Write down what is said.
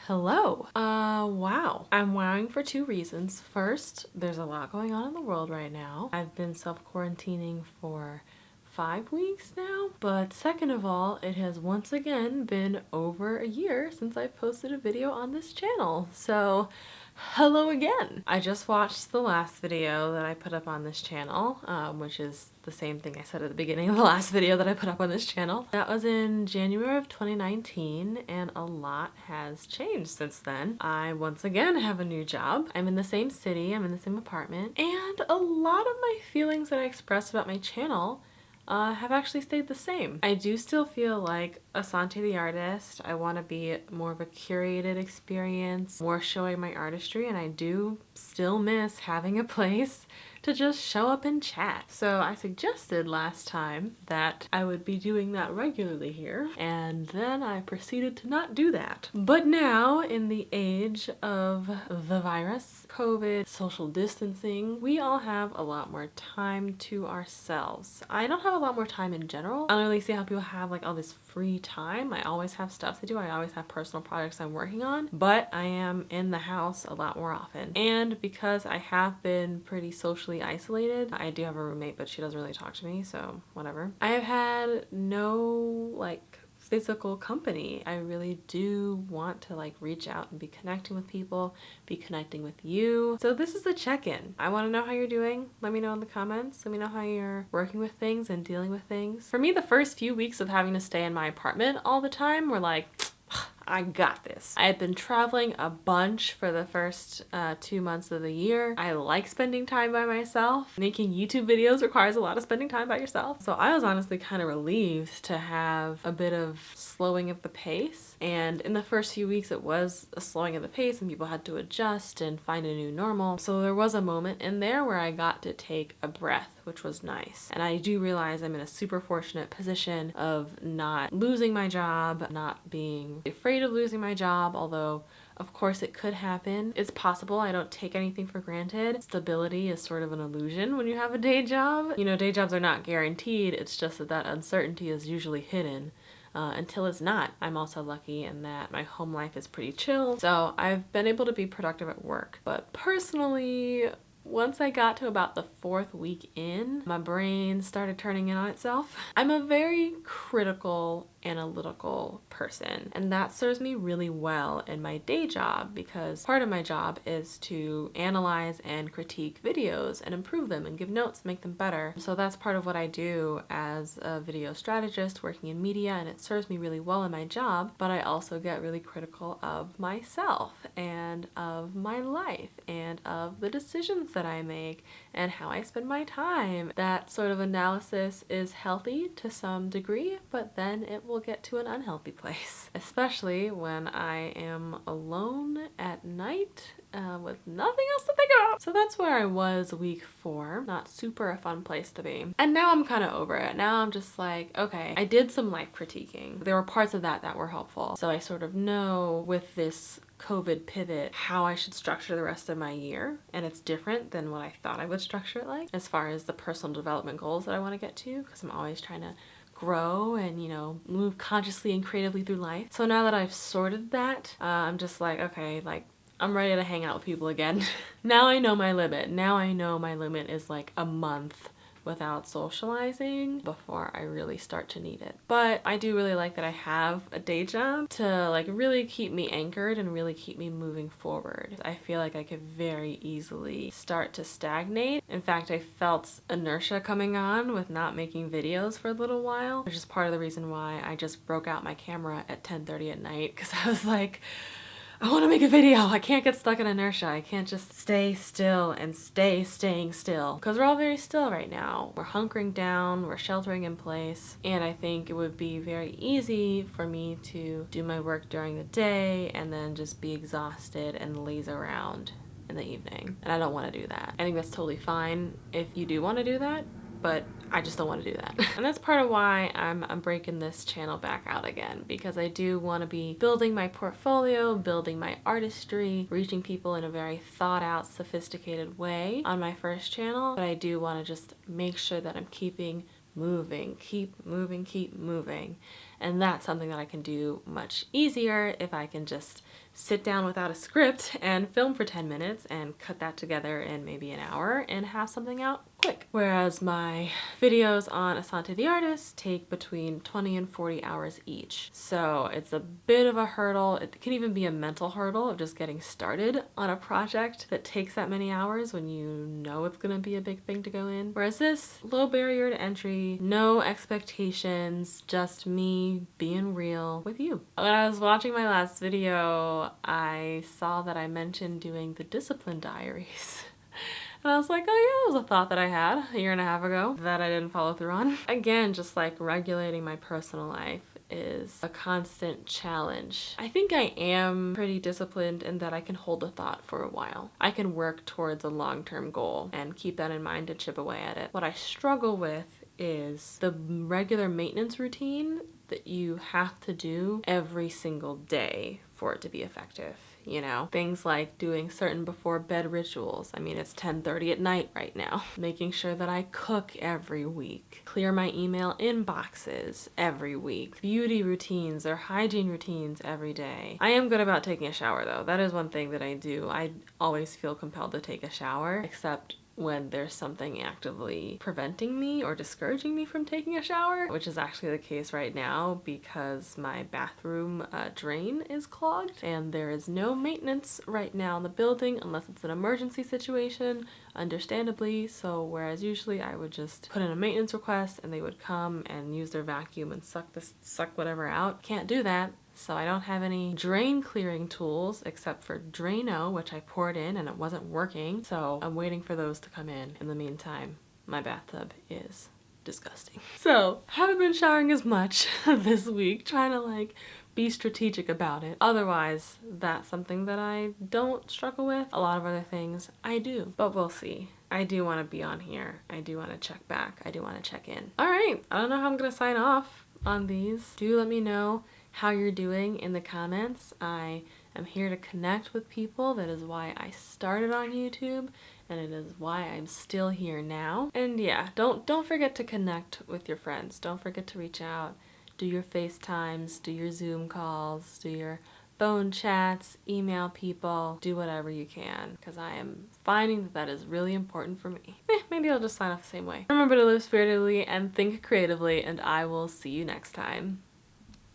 Hello. Wow. I'm wowing for two reasons. First, there's a lot going on in the world right now. I've been self-quarantining for 5 weeks now, but second of all, it has once again been over a year since I posted a video on this channel. So hello again. I just watched the last video that I put up on this channel, which is the same thing I said at the beginning of the last video that I put up on this channel. That was in January of 2019, and a lot has changed since then. I once again have a new job. I'm in the same city, I'm in the same apartment, and a lot of my feelings that I expressed about my channel have actually stayed the same. I do still feel like Asante the Artist. I want to be more of a curated experience, more showing my artistry, and I do still miss having a place to just show up and chat. So I suggested last time that I would be doing that regularly here, and then I proceeded to not do that. But now, in the age of the virus, COVID, social distancing, we all have a lot more time to ourselves. I don't have a lot more time in general. I don't really see how people have like all this free time. I always have stuff to do. I always have personal projects I'm working on, but I am in the house a lot more often. And because I have been pretty socially isolated, I do have a roommate, but she doesn't really talk to me, so whatever. I have had no like physical company. I really do want to like reach out and be connecting with people, be connecting with you. So this is a check-in. I want to know how you're doing. Let me know in the comments. Let me know how you're working with things and dealing with things. For me, the first few weeks of having to stay in my apartment all the time were like, I got this. I had been traveling a bunch for the first 2 months of the year. I like spending time by myself. Making YouTube videos requires a lot of spending time by yourself. So I was honestly kind of relieved to have a bit of slowing of the pace. And in the first few weeks, it was a slowing of the pace and people had to adjust and find a new normal. So there was a moment in there where I got to take a breath, which was nice. And I do realize I'm in a super fortunate position of not losing my job, not being afraid of losing my job, although of course it could happen. It's possible. I don't take anything for granted. Stability is sort of an illusion when you have a day job. You know, day jobs are not guaranteed. It's just that uncertainty is usually hidden. Until it's not. I'm also lucky in that my home life is pretty chill, so I've been able to be productive at work. But personally, once I got to about the 4th week in, my brain started turning in on itself. I'm a very critical, analytical person, and that serves me really well in my day job because part of my job is to analyze and critique videos and improve them and give notes, make them better. So that's part of what I do as a video strategist working in media, and it serves me really well in my job, but I also get really critical of myself and of my life and of the decisions that I make and how I spend my time. That sort of analysis is healthy to some degree, but then it will get to an unhealthy place, especially when I am alone at night with nothing else to think about. So that's where I was week 4. Not super a fun place to be. And now I'm kind of over it. Now I'm just like, okay, I did some life critiquing. There were parts of that that were helpful. So I sort of know with this COVID pivot how I should structure the rest of my year, and it's different than what I thought I would structure it like as far as the personal development goals that I want to get to, because I'm always trying to grow and, you know, move consciously and creatively through life. So now that I've sorted that, I'm just like, okay, like I'm ready to hang out with people again. Now I know my limit. Now I know my limit is like a month without socializing before I really start to need it. But I do really like that I have a day job to like really keep me anchored and really keep me moving forward. I feel like I could very easily start to stagnate. In fact, I felt inertia coming on with not making videos for a little while, which is part of the reason why I just broke out my camera at 10:30 at night, because I was like, I want to make a video. I can't get stuck in inertia. I can't just stay still and staying still, because we're all very still right now. We're hunkering down, we're sheltering in place, and I think it would be very easy for me to do my work during the day and then just be exhausted and laze around in the evening. And I don't want to do that. I think that's totally fine if you do want to do that, but I just don't want to do that. And that's part of why I'm breaking this channel back out again, because I do want to be building my portfolio, building my artistry, reaching people in a very thought out, sophisticated way on my first channel. But I do want to just make sure that I'm keep moving. And that's something that I can do much easier if I can just sit down without a script and film for 10 minutes and cut that together in maybe an hour and have something out quick. Whereas my videos on Asante the Artist take between 20 and 40 hours each. So it's a bit of a hurdle. It can even be a mental hurdle of just getting started on a project that takes that many hours when you know it's gonna be a big thing to go in. Whereas this, low barrier to entry, no expectations, just me being real with you. When I was watching my last video, I saw that I mentioned doing the discipline diaries. And I was like, oh yeah, that was a thought that I had a year and a half ago that I didn't follow through on. Again, just like regulating my personal life is a constant challenge. I think I am pretty disciplined in that I can hold a thought for a while. I can work towards a long-term goal and keep that in mind and chip away at it. What I struggle with is the regular maintenance routine that you have to do every single day for it to be effective. You know, things like doing certain before bed rituals. I mean, it's 10:30 at night right now. Making sure that I cook every week, clear my email inboxes every week, beauty routines or hygiene routines every day. I am good about taking a shower though. That is one thing that I do. I always feel compelled to take a shower, except when there's something actively preventing me or discouraging me from taking a shower, which is actually the case right now because my bathroom drain is clogged and there is no maintenance right now in the building unless it's an emergency situation, understandably. So whereas usually I would just put in a maintenance request and they would come and use their vacuum and suck whatever out, can't do that. So I don't have any drain clearing tools except for Drano, which I poured in and it wasn't working. So I'm waiting for those to come in. In the meantime, my bathtub is disgusting. So haven't been showering as much this week, trying to like be strategic about it. Otherwise, that's something that I don't struggle with. A lot of other things I do, but we'll see. I do want to be on here. I do want to check back. I do want to check in. All right, I don't know how I'm gonna sign off on these. Do let me know how you're doing in the comments. I am here to connect with people. That is why I started on YouTube, and it is why I'm still here now. And yeah, don't forget to connect with your friends. Don't forget to reach out. Do your FaceTimes, do your Zoom calls, do your phone chats, email people, do whatever you can, because I am finding that that is really important for me. Maybe I'll just sign off the same way. Remember to live spiritedly and think creatively, and I will see you next time.